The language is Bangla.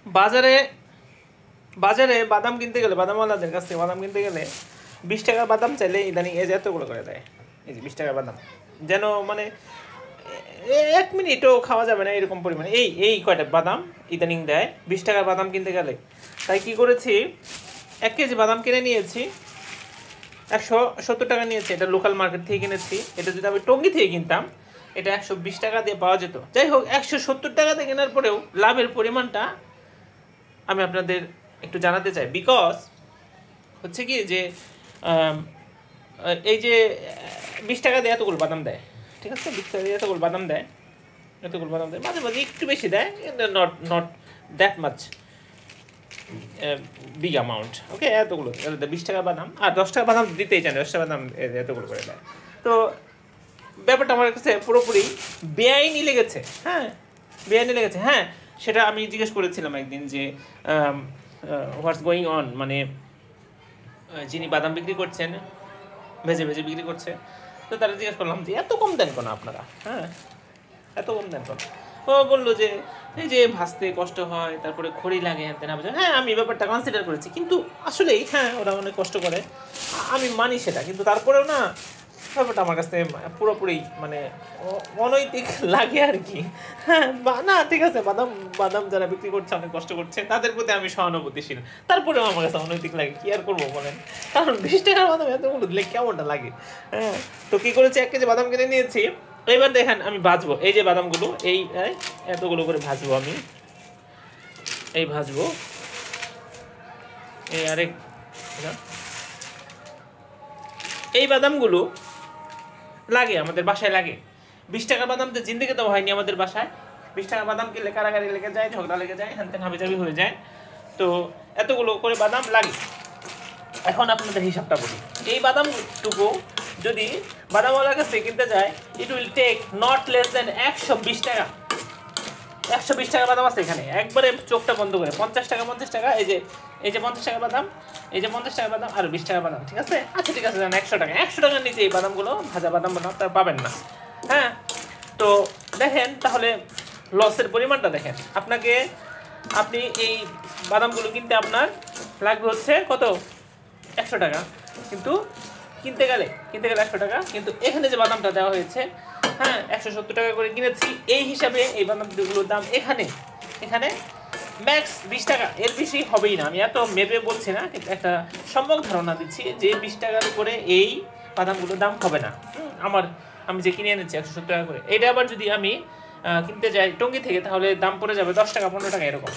বাজারে বাজারে বাদাম কিনতে গেলে, বাদামওয়ালাদের কাছ থেকে বাদাম কিনতে গেলে 20 টাকার বাদাম চাইলে ইদানিং এই যে এতগুলো করে দেয়। এই যে 20 টাকার বাদাম যেন মানে 1 মিনিটও খাওয়া যাবে না এরকম পরিমাণে এই কয়টা বাদাম ইদানিং দেয় 20 টাকার বাদাম কিনতে গেলে। তাই কি করেছি, 1 কেজি বাদাম কিনে নিয়েছি, 170 টাকা নিয়েছি। এটা লোকাল মার্কেট থেকে কিনেছি। এটা যদি আমি টঙ্গী থেকে কিনতাম এটা 120 টাকা দিয়ে পাওয়া যেত। যাই হোক, 170 টাকাতে কেনার পরেও লাভের পরিমাণটা আমি আপনাদের একটু জানাতে চাই। বিকজ হচ্ছে কি যে এই যে 20 টাকা দিয়ে এতগুলো বাদাম দেয়, ঠিক আছে, 20 টাকা দিয়ে এতগুলো বাদাম দেয়, মাঝে মাঝে একটু বেশি দেয়, not that much big amount. Okay, এতগুলো 20 টাকা বাদাম, আর 10 টাকা বাদাম দিতেই চায় না, 10 টাকা বাদাম এতগুলো করে দেয়। তো ব্যাপারটা আমার কাছে পুরোপুরি বেআইনি লেগেছে। হ্যাঁ, বেআইনি লেগেছে। হ্যাঁ, সেটা আমি জিজ্ঞেস করেছিলাম একদিন যে হোয়াটস গোয়িং অন, মানে যিনি বাদাম বিক্রি করছেন, ভেজে ভেজে বিক্রি করছে, তো তারা জিজ্ঞেস করলাম যে এত কম দেন কেন আপনারা? হ্যাঁ, এত কম দেন কেন? ও বললো যে এই যে ভাজতে কষ্ট হয়, তারপরে খড়ি লাগে, হ্যাঁ না। হ্যাঁ, আমি ব্যাপারটা কনসিডার করেছি, কিন্তু আসলেই হ্যাঁ ওরা অনেক কষ্ট করে, আমি মানি সেটা, কিন্তু তারপরেও না ব্যাপারটা আমার কাছে পুরোপুরি মানে অনৈতিক লাগে আর কি। হ্যাঁ না, ঠিক আছে, বাদাম যারা বিক্রি করছে অনেক কষ্ট করছে, তাদের প্রতি আমি সহানুভূতিশীল, তারপরেও আমার কাছে অনৈতিক লাগে। কি আর করবো বলেন, কারণ 20 টাকার বাদাম এতগুলো দিলে কেমনটা লাগে। হ্যাঁ, তো কী করেছি, 1 কেজি বাদাম কিনে নিয়েছি। এবার দেখেন আমি ভাজবো, এই যে বাদামগুলো এই এতগুলো করে ভাজবো আমি, এই ভাজবো, এই আরেক, এই বাদামগুলো লাগে আমাদের বাসায় লাগে। 20 টাকার বাদাম তো জিন্দিগি তো হয়নি আমাদের বাসায়। 20 টাকার বাদাম কিনলে কারাগারি লেগে যায়, ঝগড়া লেগে যায়, হ্যান হাবিজাবি হয়ে যায়। তো এতগুলো করে বাদাম লাগে। এখন আপনাদের হিসাবটা বলি, এই বাদামটুকু যদি বাদামওয়ালার কাছে কিনতে যায়, it will take not less than 120 টাকা। 120 টাকা বাদাম আছে এখানে, একবারে চোখটা বন্ধ করে 50 টাকা 50 টাকা, এই যে 50 টাকা বাদাম, এই যে 50 টাকা বাদাম, আর 20 টাকা বাদাম, ঠিক আছে। আচ্ছা ঠিক আছে, 100 টাকা, 100 টাকার নিচে এই বাদামগুলো, ভাজা বাদাম তার পাবেন না। হ্যাঁ, তো দেখেন তাহলে লসের পরিমাণটা দেখেন। আপনি এই বাদামগুলো কিনতে আপনার লাগবে হচ্ছে কত, 100 টাকা, কিন্তু কিনতে গেলে 100 টাকা, কিন্তু এখানে যে বাদামটা দেওয়া হয়েছে, হ্যাঁ 170 টাকা করে কিনেছি, এই হিসাবে এই বাদামগুলোর দাম এখানে ম্যাক্স 20 টাকা, এর বেশি হবেই না। আমি এত মেপে বলছি না, কিন্তু একটা সম্যক ধারণা দিচ্ছি যে 20 টাকার উপরে এই বাদামগুলোর দাম হবে না। আমি যে কিনে এনেছি 170 টাকা করে, এটা আবার যদি আমি কিনতে যাই টঙ্গী থেকে, তাহলে দাম পড়ে যাবে 10 টাকা 15 টাকা এরকম।